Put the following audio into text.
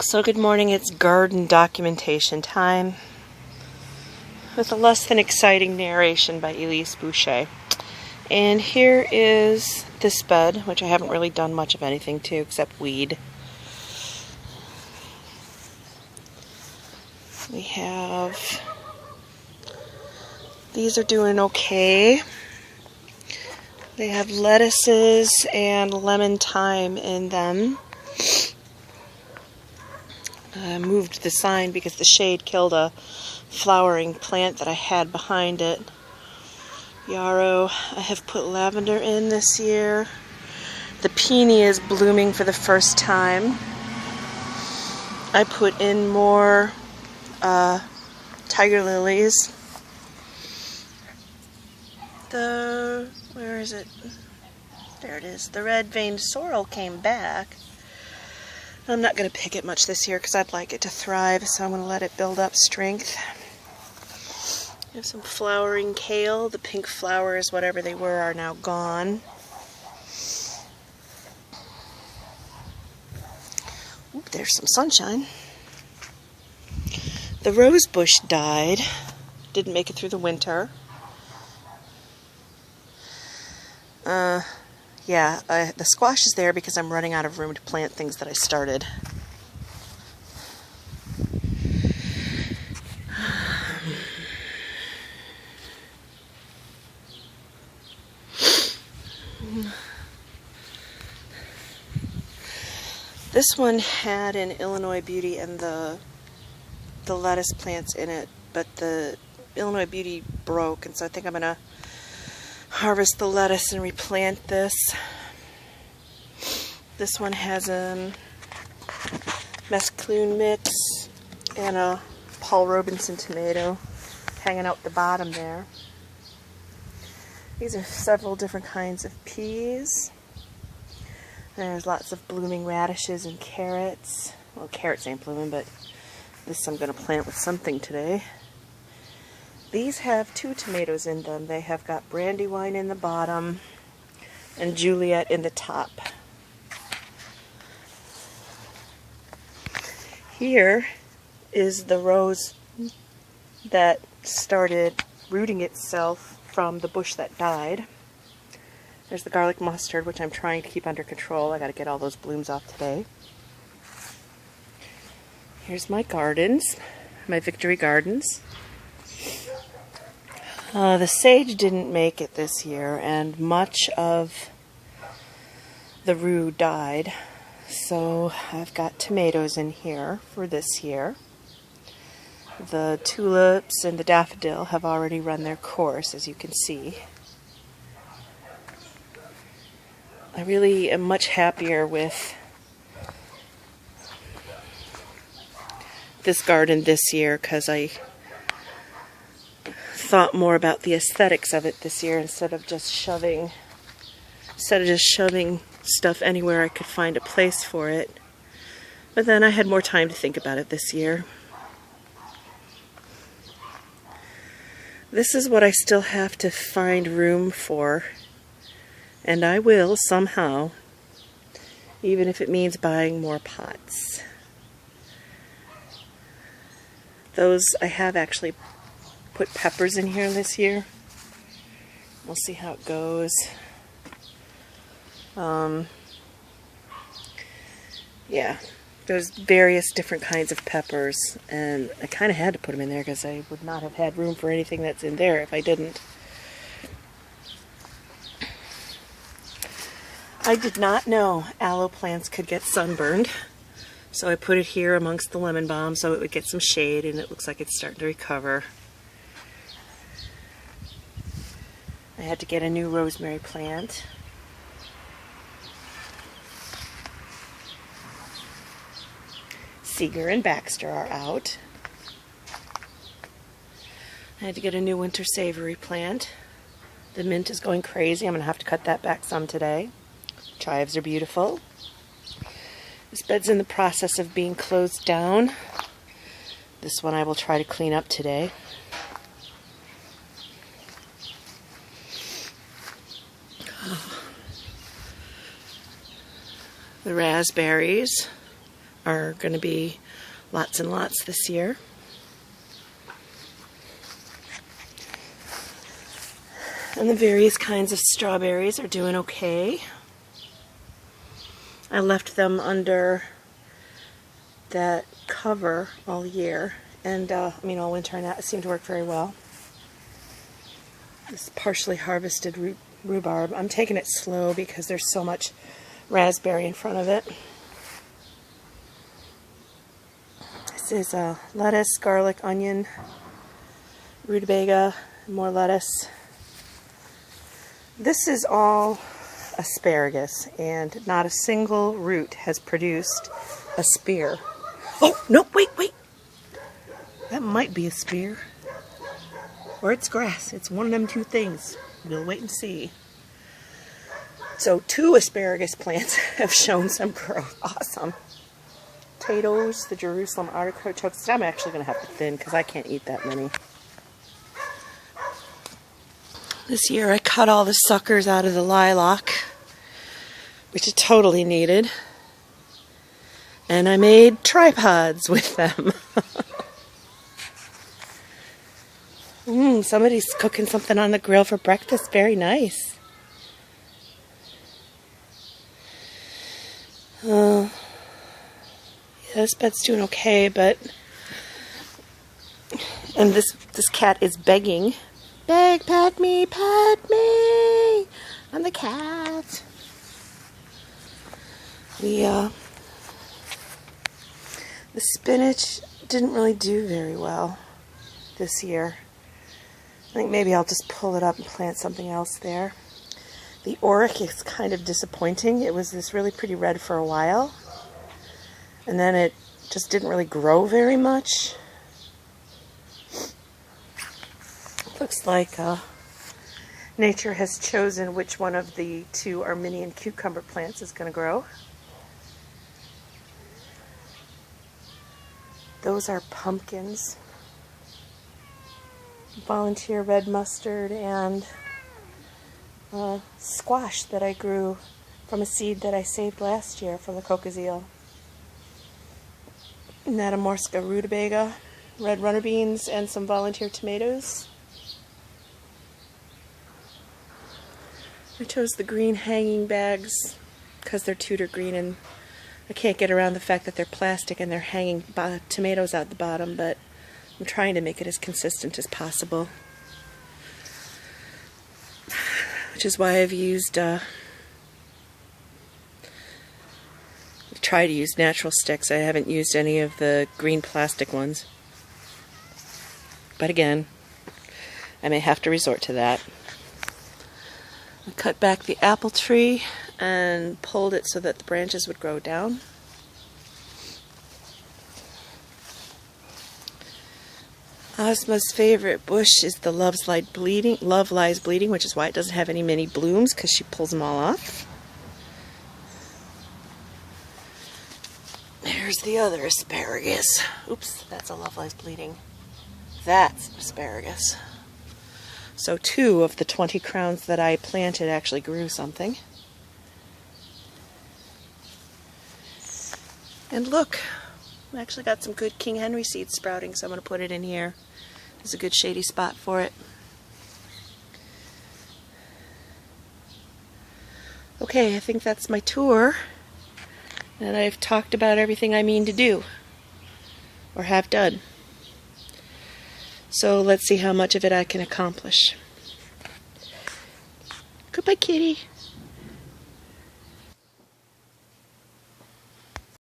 So good morning, it's garden documentation time with a less than exciting narration by Elise Boucher. And here is this bed, which I haven't really done much of anything to except weed. We have, these are doing okay. They have lettuces and lemon thyme in them. I moved the sign because the shade killed a flowering plant that I had behind it. Yarrow, I have put lavender in this year. The peony is blooming for the first time. I put in more tiger lilies. Where is it? There it is. The red-veined sorrel came back. I'm not going to pick it much this year because I'd like it to thrive, so I'm going to let it build up strength. I have some flowering kale. The pink flowers, whatever they were, are now gone. Ooh, there's some sunshine. The rose bush died. Didn't make it through the winter. Yeah, the squash is there because I'm running out of room to plant things that I started. This one had an Illinois Beauty and the lettuce plants in it, but the Illinois Beauty broke, and so I think I'm going to harvest the lettuce and replant this. This one has a mesclun mix and a Paul Robinson tomato hanging out the bottom there. These are several different kinds of peas. There's lots of blooming radishes and carrots. Well, carrots ain't blooming, but this I'm going to plant with something today. These have 2 tomatoes in them. They have got Brandywine in the bottom and Juliet in the top. Here is the rose that started rooting itself from the bush that died. There's the garlic mustard, which I'm trying to keep under control. I got to get all those blooms off today. Here's my gardens, my Victory Gardens. The sage didn't make it this year, and much of the rue died. So I've got tomatoes in here for this year. The tulips and the daffodil have already run their course, as you can see. I really am much happier with this garden this year because I thought more about the aesthetics of it this year instead of just shoving stuff anywhere I could find a place for it. But then I had more time to think about it this year. This is what I still have to find room for, and I will somehow, even if it means buying more pots. Those, I have actually put peppers in here this year. We'll see how it goes. Yeah, there's various different kinds of peppers, and I kind of had to put them in there because I would not have had room for anything that's in there if I didn't. I did not know aloe plants could get sunburned, so I put it here amongst the lemon balm so it would get some shade, and it looks like it's starting to recover. I had to get a new rosemary plant. Seeger and Baxter are out. I had to get a new winter savory plant. The mint is going crazy. I'm going to have to cut that back some today. Chives are beautiful. This bed's in the process of being closed down. This one I will try to clean up today. The raspberries are going to be lots and lots this year. And the various kinds of strawberries are doing okay. I left them under that cover all year, and all winter, and that seemed to work very well. This partially harvested rhubarb. I'm taking it slow because there's so much raspberry in front of it. This is lettuce, garlic, onion, rutabaga, more lettuce. This is all asparagus, and not a single root has produced a spear. Oh, no, wait. That might be a spear. Or it's grass. It's one of them two things. We'll wait and see. So 2 asparagus plants have shown some growth. Awesome. Potatoes, the Jerusalem artichokes. I'm actually going to have to thin because I can't eat that many. This year I cut all the suckers out of the lilac, which is totally needed. And I made tripods with them. Somebody's cooking something on the grill for breakfast. Very nice. Yeah, this bed's doing okay, but... And this cat is begging. Beg, pet me, I'm the cat. The spinach didn't really do very well this year. I think maybe I'll just pull it up and plant something else there. The oric is kind of disappointing. It was this really pretty red for a while, and then it just didn't really grow very much. Looks like nature has chosen which one of the 2 Armenian cucumber plants is going to grow. Those are pumpkins, volunteer red mustard, and squash that I grew from a seed that I saved last year from the cocozile. Natamorska rutabaga, red runner beans, and some volunteer tomatoes. I chose the green hanging bags because they're Tudor green, and I can't get around the fact that they're plastic and they're hanging tomatoes out the bottom, but I'm trying to make it as consistent as possible. Which is why I've used, tried to use natural sticks. I haven't used any of the green plastic ones. But again, I may have to resort to that. I cut back the apple tree and pulled it so that the branches would grow down. Ozma's favorite bush is the Love Lies Bleeding, which is why it doesn't have any mini blooms, because she pulls them all off. There's the other asparagus. Oops, that's a Love Lies Bleeding. That's asparagus. So 2 of the 20 crowns that I planted actually grew something. And look, I actually got some good King Henry seeds sprouting, so I'm going to put it in here. There's a good shady spot for it. Okay, I think that's my tour. And I've talked about everything I mean to do, or have done. So let's see how much of it I can accomplish. Goodbye, kitty.